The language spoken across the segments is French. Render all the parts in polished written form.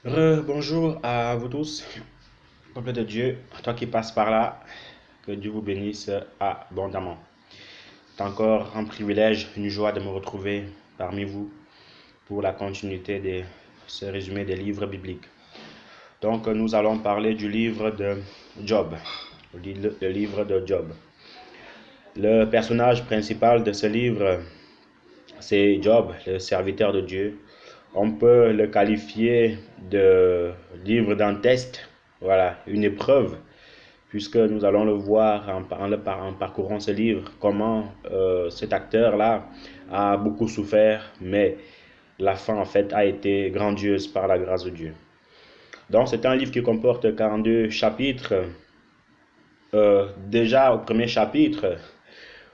Bonjour à vous tous, peuple de Dieu, toi qui passes par là, que Dieu vous bénisse abondamment. C'est encore un privilège, une joie de me retrouver parmi vous pour la continuité de ce résumé des livres bibliques. Donc nous allons parler du livre de Job, le livre de Job. Le personnage principal de ce livre, c'est Job, le serviteur de Dieu. On peut le qualifier de livre d'un test, voilà, une épreuve, puisque nous allons le voir en parcourant ce livre, comment cet acteur-là a beaucoup souffert, mais la fin en fait a été grandiose par la grâce de Dieu. Donc c'est un livre qui comporte 42 chapitres. Déjà au premier chapitre,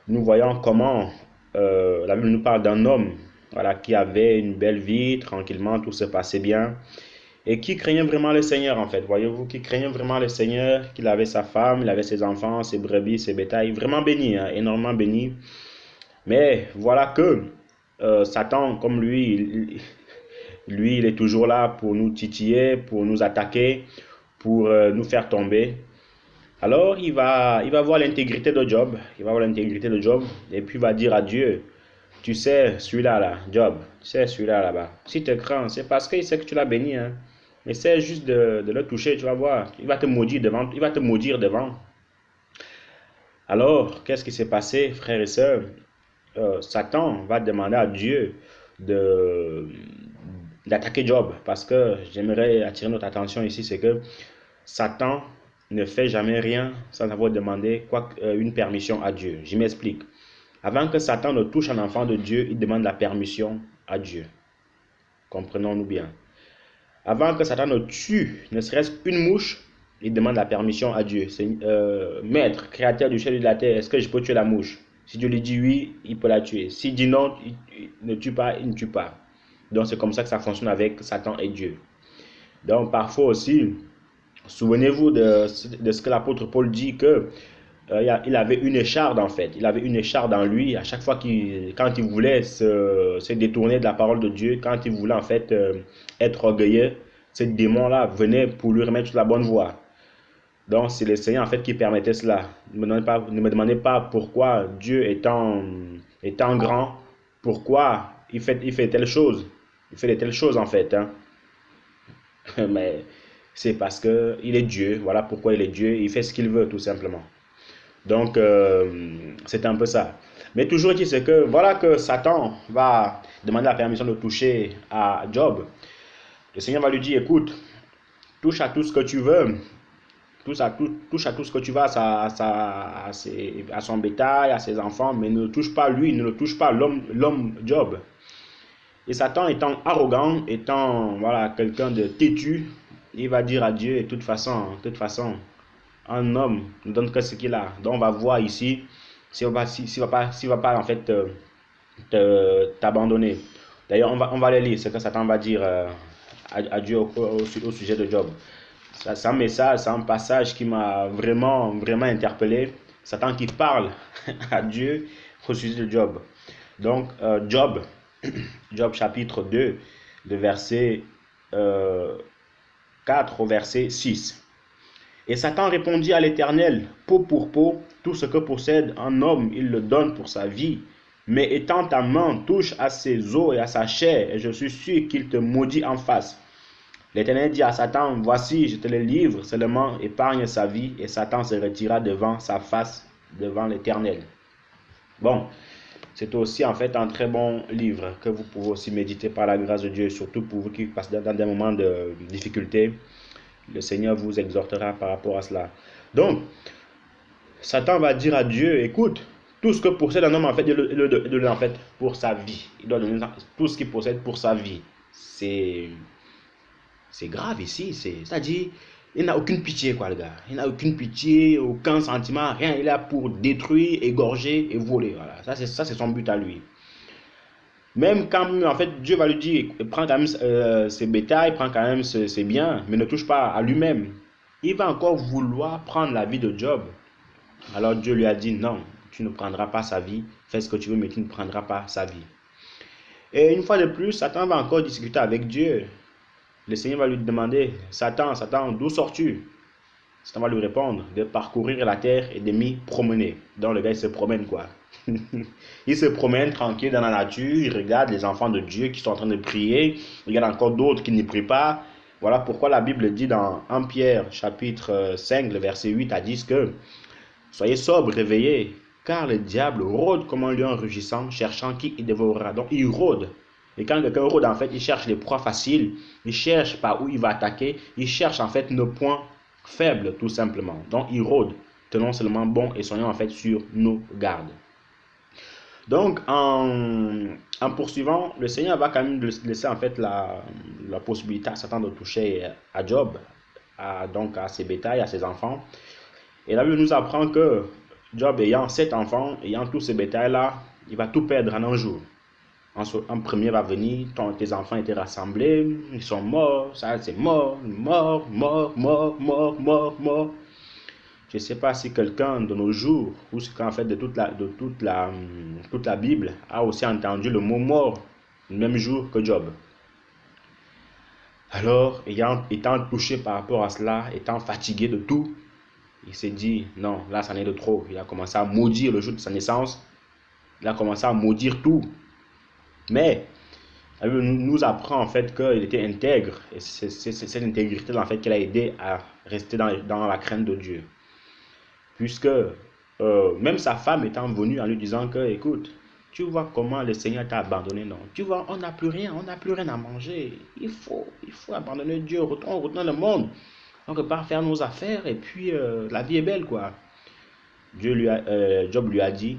nous voyons comment la Bible nous parle d'un homme, voilà, qui avait une belle vie, tranquillement, tout se passait bien, et qui craignait vraiment le Seigneur en fait, voyez-vous, qui craignait vraiment le Seigneur, qu'il avait sa femme, il avait ses enfants, ses brebis, ses bétails, vraiment béni, hein, énormément béni. Mais voilà que Satan, comme lui, il est toujours là pour nous titiller, pour nous attaquer, pour nous faire tomber. Alors, il va voir l'intégrité de Job, il va voir l'intégrité de Job, et puis il va dire à Dieu, tu sais, celui-là, là, Job, tu sais, celui-là, là-bas, si tu crains, c'est parce qu'il sait que tu l'as béni, hein. Essaie juste de le toucher, tu vas voir, il va te maudire devant, il va te maudire devant. Alors, qu'est-ce qui s'est passé, frères et sœurs? Satan va demander à Dieu de d'attaquer Job, parce que j'aimerais attirer notre attention ici, c'est que Satan ne fait jamais rien sans avoir demandé une permission à Dieu. Je m'explique. Avant que Satan ne touche un enfant de Dieu, il demande la permission à Dieu. Comprenons-nous bien. Avant que Satan ne tue ne serait-ce qu'une mouche, il demande la permission à Dieu. C'est, Maître, créateur du ciel et de la terre, est-ce que je peux tuer la mouche? Si Dieu lui dit oui, il peut la tuer. S'il dit non, il ne tue pas, il ne tue pas. Donc c'est comme ça que ça fonctionne avec Satan et Dieu. Donc parfois aussi, souvenez-vous de ce que l'apôtre Paul dit que il avait une écharde en fait. Il avait une écharde en lui à chaque fois quand il voulait se détourner de la parole de Dieu, quand il voulait en fait être orgueilleux, ce démon-là venait pour lui remettre sur la bonne voie. Donc c'est le Seigneur en fait qui permettait cela. Ne me demandez pas pourquoi Dieu étant grand, pourquoi il fait telle chose. Il fait de telles choses en fait, hein. Mais c'est parce que il est Dieu. Voilà pourquoi il est Dieu. Il fait ce qu'il veut tout simplement. Donc, c'est un peu ça. Mais toujours dit, c'est que voilà que Satan va demander la permission de toucher à Job. Le Seigneur va lui dire, écoute, touche à tout ce que tu veux, touche à tout ce que tu veux, à son bétail, à ses enfants, mais ne le touche pas lui, ne le touche pas l'homme Job. Et Satan étant arrogant, étant voilà, quelqu'un de têtu, il va dire à Dieu, de toute façon, un homme ne donne que ce qu'il a. Donc on va voir ici s'il va pas en fait t'abandonner. D'ailleurs, on va aller lire ce que Satan va dire à Dieu au sujet de Job. C'est un message, c'est un passage qui m'a vraiment interpellé. Satan qui parle à Dieu au sujet de Job. Donc, Job chapitre 2, de verset 4 au verset 6. Et Satan répondit à l'Éternel, peau pour peau, tout ce que possède un homme, il le donne pour sa vie. Mais étant ta main touche à ses os et à sa chair, et je suis sûr qu'il te maudit en face. L'Éternel dit à Satan, voici, je te le livre, seulement épargne sa vie. Et Satan se retira devant sa face, devant l'Éternel. Bon, c'est aussi en fait un très bon livre que vous pouvez aussi méditer par la grâce de Dieu, surtout pour vous qui passez dans des moments de difficulté. Le Seigneur vous exhortera par rapport à cela. Donc, Satan va dire à Dieu, écoute, tout ce que possède un homme, en fait, il le donne en fait pour sa vie. Il doit donner tout ce qu'il possède pour sa vie. C'est grave ici. C'est-à-dire, il n'a aucune pitié, quoi, le gars. Il n'a aucune pitié, aucun sentiment, rien. Il est là pour détruire, égorger et voler. Voilà. Ça, c'est son but à lui. Même quand en fait Dieu va lui dire, prends quand même ses bétails, prends quand même ses biens, mais ne touche pas à lui-même. Il va encore vouloir prendre la vie de Job. Alors Dieu lui a dit, non, tu ne prendras pas sa vie, fais ce que tu veux, mais tu ne prendras pas sa vie. Et une fois de plus, Satan va encore discuter avec Dieu. le Seigneur va lui demander, Satan, Satan, d'où sors-tu? Satan va lui répondre, de parcourir la terre et de m'y promener. Donc le gars, il se promène quoi. Il se promène tranquille dans la nature, il regarde les enfants de Dieu qui sont en train de prier, il regarde encore d'autres qui ne prient pas. Voilà pourquoi la Bible dit dans 1 Pierre chapitre 5, le verset 8 à 10 que soyez sobres, réveillés, car le diable rôde comme un lion rugissant, cherchant qui il dévorera. Donc il rôde. Et quand quelqu'un rôde, en fait, il cherche les proies faciles, il cherche par où il va attaquer, il cherche en fait nos points faibles, tout simplement. Donc il rôde. Tenons seulement bon et soyons en fait sur nos gardes. Donc, en poursuivant, le Seigneur va quand même laisser en fait la possibilité à Satan de toucher à Job, donc à ses bétails, à ses enfants. Et la Bible nous apprend que Job ayant 7 enfants, ayant tous ces bétails-là, il va tout perdre en un jour. Un premier va venir, tes enfants étaient rassemblés, ils sont morts, ça c'est mort, mort, mort, mort, mort, mort, mort. Je ne sais pas si quelqu'un de nos jours, ou si en fait de toute la Bible, a aussi entendu le mot mort le même jour que Job. Alors, étant touché par rapport à cela, étant fatigué de tout, il s'est dit, non, là, ça n'est de trop. Il a commencé à maudire le jour de sa naissance. Il a commencé à maudire tout. Mais, la Bible nous apprend en fait qu'il était intègre. Et c'est cette intégrité en fait qui l'a aidé à rester dans la crainte de Dieu. Puisque même sa femme étant venue en lui disant que, écoute, tu vois comment le Seigneur t'a abandonné, non? Tu vois, on n'a plus rien à manger. Il faut abandonner Dieu, on retourne le monde. On repart faire nos affaires et puis la vie est belle, quoi. Job lui a dit,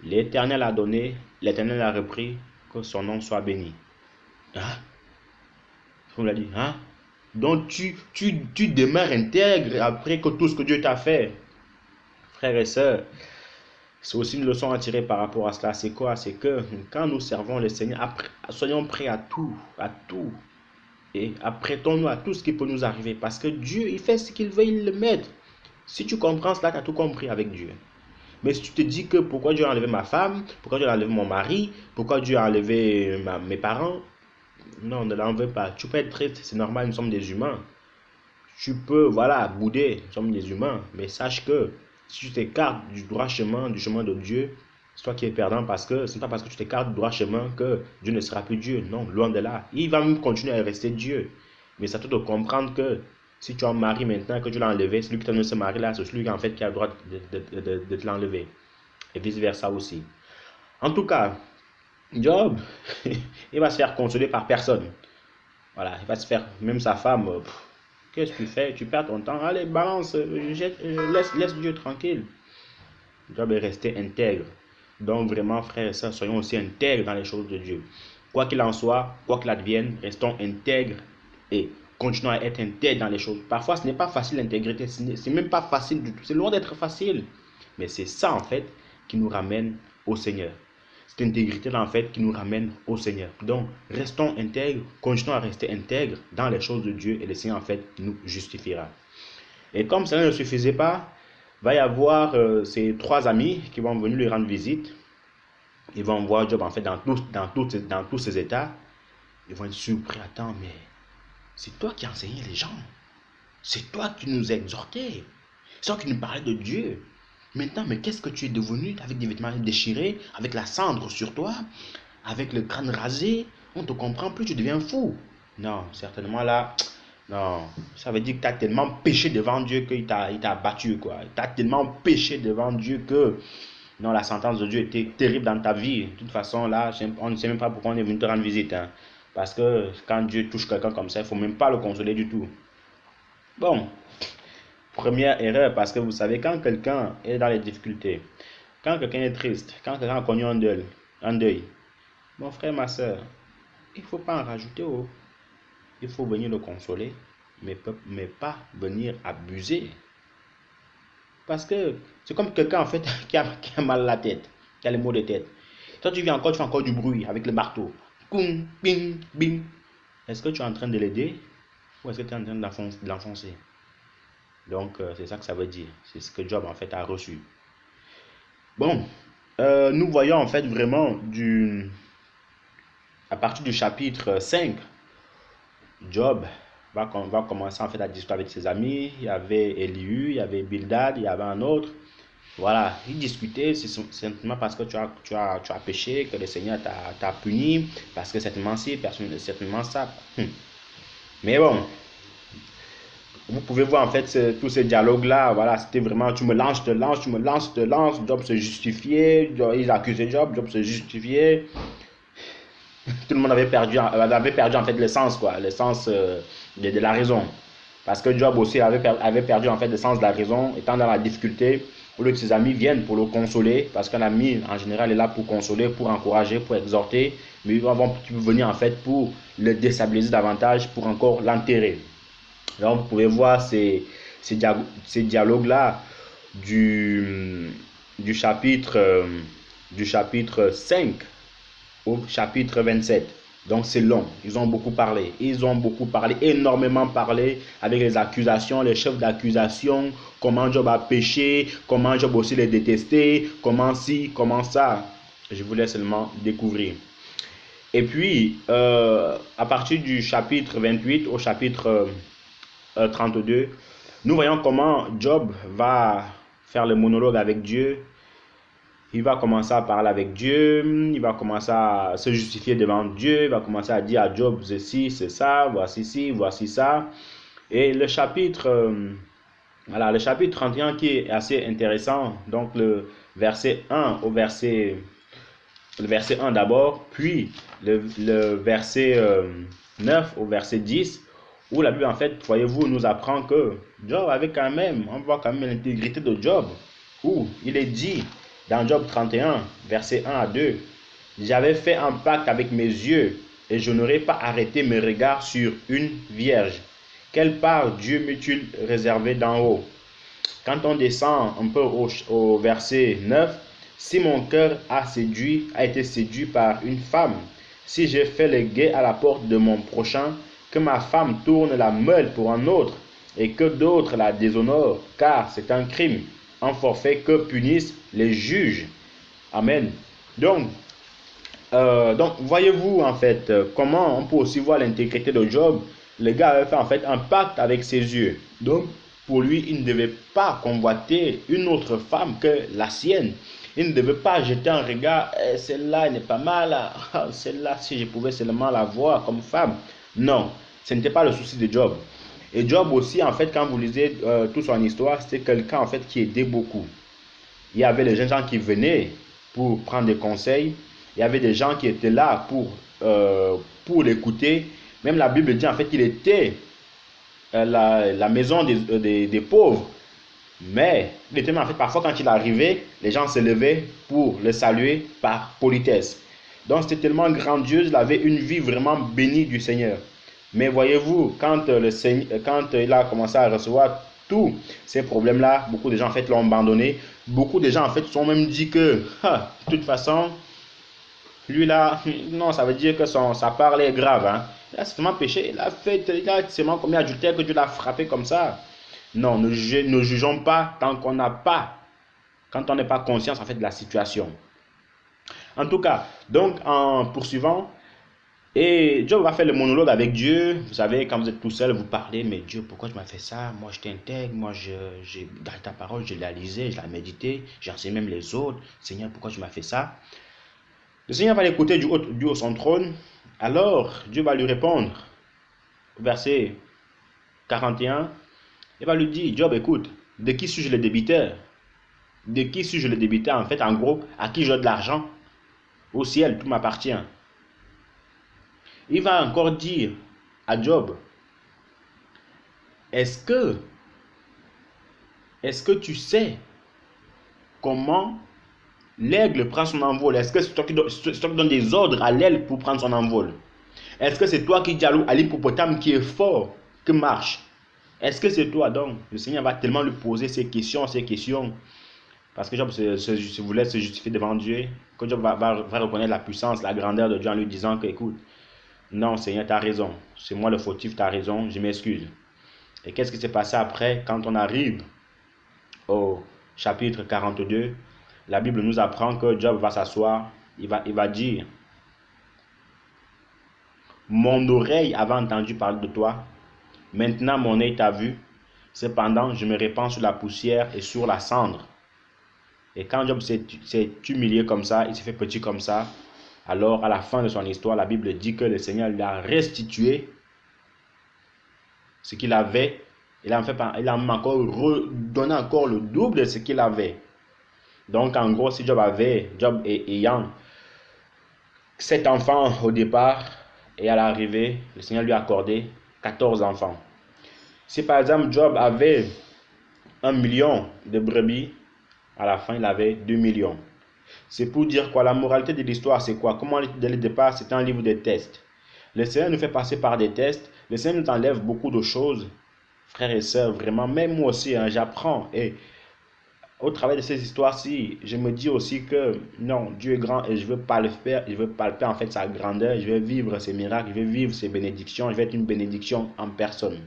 l'Éternel a donné, l'Éternel a repris, que son nom soit béni. Hein? On lui a dit, hein? Donc tu demeures intègre après que tout ce que Dieu t'a fait. Frères et sœurs, c'est aussi une leçon à tirer par rapport à cela. C'est quoi? C'est que quand nous servons le Seigneur, soyons prêts à tout. Et apprêtons-nous à tout ce qui peut nous arriver. Parce que Dieu, il fait ce qu'il veut, il le met. Si tu comprends cela, tu as tout compris avec Dieu. Mais si tu te dis que pourquoi Dieu a enlevé ma femme, pourquoi Dieu a enlevé mon mari, pourquoi Dieu a enlevé mes parents, non, ne l'en veux pas. Tu peux être triste, c'est normal, nous sommes des humains. Tu peux, voilà, bouder, nous sommes des humains. Mais sache que si tu t'écartes du droit chemin, du chemin de Dieu, c'est toi qui es perdant parce que ce n'est pas parce que tu t'écartes du droit chemin que Dieu ne sera plus Dieu. Non, loin de là. Il va même continuer à rester Dieu. Mais c'est à toi de comprendre que si tu as un mari maintenant que Dieu l'a enlevé, celui qui t'a donné ce mari-là, c'est celui en fait qui a le droit de te l'enlever. Et vice-versa aussi. En tout cas, Job, il va se faire consoler par personne. Voilà, il va se faire, même sa femme, qu'est-ce que tu fais? Tu perds ton temps. Allez, balance, laisse Dieu tranquille. Job est resté intègre. Donc vraiment, frères et sœurs, soyons aussi intègres dans les choses de Dieu. Quoi qu'il en soit, quoi qu'il advienne, restons intègres et continuons à être intègres dans les choses. Parfois, ce n'est pas facile l'intégrité, c'est même pas facile du tout. C'est loin d'être facile. Mais c'est ça, en fait, qui nous ramène au Seigneur. Cette intégrité-là, en fait, qui nous ramène au Seigneur. Donc, restons intègres, continuons à rester intègres dans les choses de Dieu et le Seigneur, en fait, nous justifiera. Et comme cela ne suffisait pas, il va y avoir ces 3 amis qui vont venir lui rendre visite. Ils vont voir Job, en fait, dans tous ses états. Ils vont être surpris. Attends, mais c'est toi qui enseignais les gens. C'est toi qui nous exhortais. C'est toi qui nous parlais de Dieu. Maintenant, mais qu'est-ce que tu es devenu avec des vêtements déchirés, avec la cendre sur toi, avec le crâne rasé? On ne te comprend plus, tu deviens fou. Non, certainement là, non. Ça veut dire que tu as tellement péché devant Dieu qu'il t'a battu, quoi. Tu as tellement péché devant Dieu que, non, la sentence de Dieu était terrible dans ta vie. De toute façon, là, on ne sait même pas pourquoi on est venu te rendre visite. Hein. Parce que quand Dieu touche quelqu'un comme ça, il ne faut même pas le consoler du tout. Bon. Première erreur, parce que vous savez, quand quelqu'un est dans les difficultés, quand quelqu'un est triste, quand quelqu'un a connu un deuil, mon frère, ma soeur, il ne faut pas en rajouter. Oh. Il faut venir le consoler, mais pas venir abuser. Parce que c'est comme quelqu'un en fait qui a mal à la tête, qui a les maux de tête. Toi, tu fais encore du bruit avec le marteau. Boum, bing, bing. Est-ce que tu es en train de l'aider ou est-ce que tu es en train de l'enfoncer? Donc, c'est ça que ça veut dire. C'est ce que Job, en fait, a reçu. Bon, nous voyons, en fait, vraiment, à partir du chapitre 5, Job va commencer en fait à discuter avec ses amis. Il y avait Elihu, il y avait Bildad, il y avait un autre. Voilà, ils discutaient, c'est simplement parce que tu as péché, que le Seigneur t'a puni, parce que certainement ci, certainement ça. Mais bon, vous pouvez voir en fait tous ces dialogues-là, voilà, c'était vraiment tu me lances, je te lance, tu me lances, je te lance, Job se justifiait, ils accusaient Job, Job se justifiait. Tout le monde avait perdu en fait le sens, quoi, le sens de la raison. Parce que Job aussi avait perdu en fait le sens de la raison, étant dans la difficulté, au lieu que ses amis viennent pour le consoler, parce qu'un ami en général est là pour consoler, pour encourager, pour exhorter, mais ils vont venir en fait pour le déstabiliser davantage, pour encore l'enterrer. Donc vous pouvez voir ces dialogues-là du, du chapitre, euh, du chapitre 5 au chapitre 27. Donc c'est long, ils ont beaucoup parlé, énormément parlé avec les accusations, les chefs d'accusation, comment Job a péché, comment Job aussi les détestait, comment ci, comment ça. Je vous laisse seulement découvrir. Et puis, à partir du chapitre 28 au chapitre 32, nous voyons comment Job va faire le monologue avec Dieu. Il va commencer à parler avec Dieu, il va commencer à se justifier devant Dieu, il va commencer à dire à Job, ceci, c'est ça, voici ci, voici ça. Et voilà, le chapitre 31 qui est assez intéressant, donc verset 1 au le verset 1 d'abord, puis le verset 9 au verset 10, où la Bible, en fait, voyez-vous, nous apprend que Job avait quand même, on voit quand même l'intégrité de Job, où il est dit dans Job 31, verset 1 à 2, j'avais fait un pacte avec mes yeux et je n'aurais pas arrêté mes regards sur une vierge. Quelle part Dieu m'eût-il réservé d'en haut? Quand on descend un peu au verset 9, si mon cœur a été séduit par une femme, si j'ai fait le guet à la porte de mon prochain, que ma femme tourne la meule pour un autre, et que d'autres la déshonorent, car c'est un crime, un forfait que punissent les juges. Amen. Donc, voyez-vous en fait comment on peut aussi voir l'intégrité de Job. Le gars avait fait en fait un pacte avec ses yeux. Donc, pour lui, il ne devait pas convoiter une autre femme que la sienne. Il ne devait pas jeter un regard, celle-là n'est pas mal, celle-là, si je pouvais seulement la voir comme femme. Non, ce n'était pas le souci de Job. Et Job aussi, en fait, quand vous lisez toute son histoire, c'était quelqu'un en fait qui aidait beaucoup. Il y avait les jeunes gens qui venaient pour prendre des conseils. Il y avait des gens qui étaient là pour l'écouter. Même la Bible dit en fait qu'il était la maison des pauvres. Mais il était en fait parfois quand il arrivait, les gens se levaient pour le saluer par politesse. Donc c'était tellement grandiose, il avait une vie vraiment bénie du Seigneur. Mais voyez-vous, quand il a commencé à recevoir tous ces problèmes-là, beaucoup de gens en fait l'ont abandonné. Beaucoup de gens en fait se sont même dit que, de toute façon, lui là, non, ça veut dire que sa part est grave. Hein. Il a certainement péché, il a seulement commis adultère que Dieu l'a frappé comme ça. Non, ne jugeons pas tant qu'on n'a pas, quand on n'est pas conscient en fait de la situation. En tout cas, donc en poursuivant, et Job va faire le monologue avec Dieu. Vous savez, quand vous êtes tout seul, vous parlez, mais Dieu, pourquoi tu m'as fait ça? Moi, je t'intègre, moi, j'ai dans ta parole, je la lisais, je la méditais, j'enseigne même les autres. Seigneur, pourquoi tu m'as fait ça? Le Seigneur va l'écouter du haut de son trône. Alors, Dieu va lui répondre. Verset 41, il va lui dire, Job, écoute, de qui suis-je le débiteur? De qui suis-je le débiteur? En fait, en gros, à qui je dois de l'argent? Au ciel, tout m'appartient. Il va encore dire à Job, est-ce que, est-ce que tu sais comment l'aigle prend son envol? Est-ce que c'est toi qui donnes des ordres à l'aigle pour prendre son envol? Est-ce que c'est toi qui dis à l'hippopotame qui est fort, qui marche? Est-ce que c'est toi? Donc, le Seigneur va tellement lui poser ces questions, parce que Job voulait se justifier devant Dieu, que Job va reconnaître la puissance, la grandeur de Dieu en lui disant que, écoute, non Seigneur, tu as raison, c'est moi le fautif, tu as raison, je m'excuse. Et qu'est-ce qui s'est passé après quand on arrive au chapitre 42? La Bible nous apprend que Job va s'asseoir, il va dire, Mon oreille avait entendu parler de toi. Maintenant, mon œil t'a vu. Cependant, je me répands sur la poussière et sur la cendre. Et quand Job s'est humilié comme ça, il s'est fait petit comme ça, alors à la fin de son histoire, la Bible dit que le Seigneur lui a restitué ce qu'il avait. Il a même encore redonné encore le double de ce qu'il avait. Donc en gros, si Job ayant 7 enfants au départ, et à l'arrivée, le Seigneur lui a accordé 14 enfants. Si par exemple Job avait 1 million de brebis, à la fin il avait 2 millions. C'est pour dire quoi? La moralité de l'histoire, c'est quoi? Comment dès le départ, c'est un livre de tests. Le Seigneur nous fait passer par des tests. Le Seigneur nous enlève beaucoup de choses, frères et sœurs, vraiment. Même moi aussi, hein, j'apprends. Et au travers de ces histoires-ci, je me dis aussi que non, Dieu est grand et je ne veux pas le faire. Je veux palper en fait sa grandeur. Je vais vivre ses miracles. Je vais vivre ses bénédictions. Je vais être une bénédiction en personne.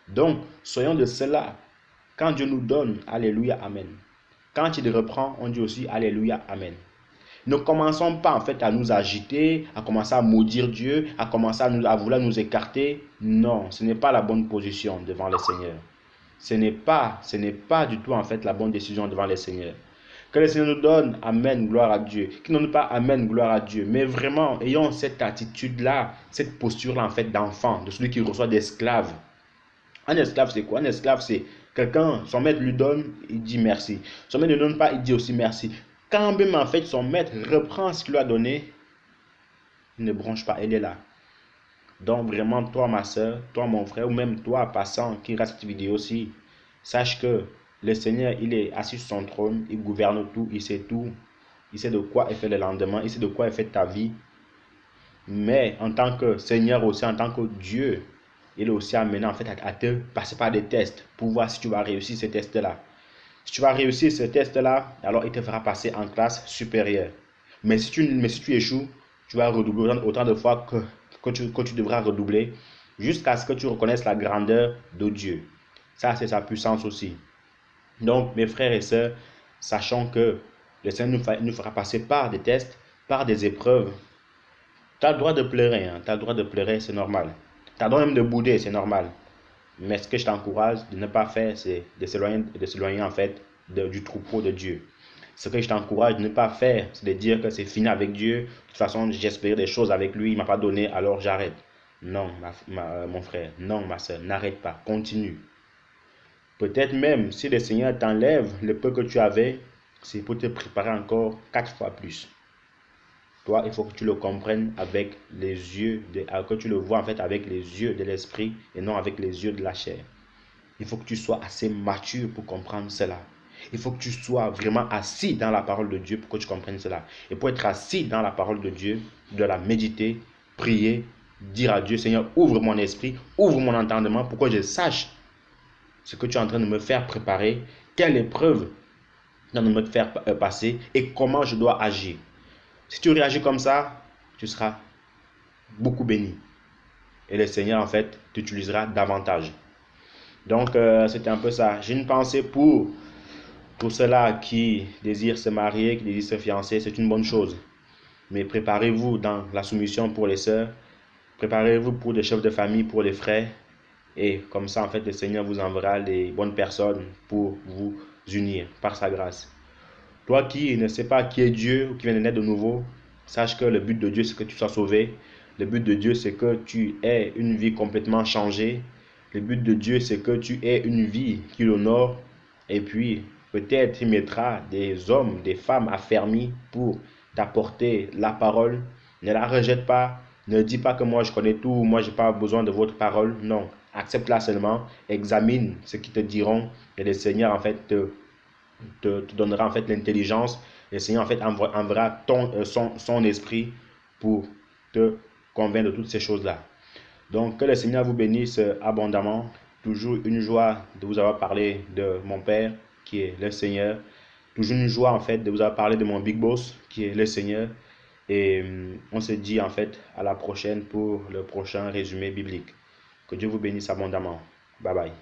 Donc, soyons de cela. Quand Dieu nous donne, alléluia, amen. Quand il reprend, on dit aussi alléluia, amen. Ne commençons pas en fait à nous agiter, à commencer à maudire Dieu, à commencer à vouloir nous écarter. Non, ce n'est pas la bonne position devant le Seigneur. Ce n'est pas du tout en fait la bonne décision devant le Seigneur. Que le Seigneur nous donne, amen, gloire à Dieu. Qu'il ne nous donne pas, amen, gloire à Dieu. Mais vraiment, ayons cette attitude-là, cette posture-là en fait d'enfant, de celui qui reçoit d'esclave. Un esclave, c'est quoi? Un esclave, c'est quelqu'un, son maître lui donne, il dit merci. Son maître ne donne pas, il dit aussi merci. Quand même, en fait, son maître reprend ce qu'il lui a donné, il ne bronche pas, il est là. Donc, vraiment, toi, ma soeur, toi, mon frère, ou même toi, passant, qui reste cette vidéo aussi, sache que le Seigneur, il est assis sur son trône, il gouverne tout, il sait tout. Il sait de quoi est fait le lendemain, il sait de quoi est faite ta vie. Mais en tant que Seigneur aussi, en tant que Dieu, il est aussi amené en fait à te passer par des tests pour voir si tu vas réussir ces tests-là. Si tu vas réussir ce test-là, alors il te fera passer en classe supérieure. Mais si tu échoues, tu vas redoubler autant de fois que tu devras redoubler jusqu'à ce que tu reconnaisses la grandeur de Dieu. Ça, c'est sa puissance aussi. Donc, mes frères et sœurs, sachant que le Seigneur nous fera passer par des tests, par des épreuves. Tu as le droit de pleurer, hein? Tu as le droit de pleurer, c'est normal. Tu as le droit même de bouder, c'est normal. Mais ce que je t'encourage de ne pas faire, c'est de s'éloigner en fait du troupeau de Dieu. Ce que je t'encourage de ne pas faire, c'est de dire que c'est fini avec Dieu. De toute façon, j'espérais des choses avec lui, il ne m'a pas donné, alors j'arrête. Non, mon frère, non, ma soeur, n'arrête pas, continue. Peut-être même, si le Seigneur t'enlève le peu que tu avais, c'est pour te préparer encore 4 fois plus. Toi, il faut que tu le comprennes avec les yeux, que tu le vois en fait avec les yeux de l'esprit et non avec les yeux de la chair. Il faut que tu sois assez mature pour comprendre cela. Il faut que tu sois vraiment assis dans la parole de Dieu pour que tu comprennes cela. Et pour être assis dans la parole de Dieu, de la méditer, prier, dire à Dieu, Seigneur, ouvre mon esprit, ouvre mon entendement pour que je sache ce que tu es en train de me faire préparer, quelle épreuve tu es en train de me faire passer et comment je dois agir. Si tu réagis comme ça, tu seras beaucoup béni. Et le Seigneur, en fait, t'utilisera davantage. Donc, c'était un peu ça. J'ai une pensée pour ceux-là qui désirent se marier, qui désirent se fiancer. C'est une bonne chose. Mais préparez-vous dans la soumission pour les sœurs. Préparez-vous pour les chefs de famille, pour les frères. Et comme ça, en fait, le Seigneur vous enverra les bonnes personnes pour vous unir par sa grâce. Toi qui ne sais pas qui est Dieu ou qui vient de naître de nouveau, sache que le but de Dieu, c'est que tu sois sauvé. Le but de Dieu, c'est que tu aies une vie complètement changée. Le but de Dieu, c'est que tu aies une vie qui l'honore. Et puis, peut-être il mettra des hommes, des femmes affermis pour t'apporter la parole. Ne la rejette pas. Ne dis pas que moi je connais tout, moi je n'ai pas besoin de votre parole. Non, accepte-la seulement. Examine ce qu'ils te diront. Et le Seigneur, en fait, te donnera en fait l'intelligence. Le Seigneur en fait enverra son esprit pour te convaincre de toutes ces choses-là. Donc que le Seigneur vous bénisse abondamment. Toujours une joie de vous avoir parlé de mon Père qui est le Seigneur. Toujours une joie en fait de vous avoir parlé de mon Big Boss qui est le Seigneur. Et on se dit en fait à la prochaine pour le prochain résumé biblique. Que Dieu vous bénisse abondamment. Bye bye.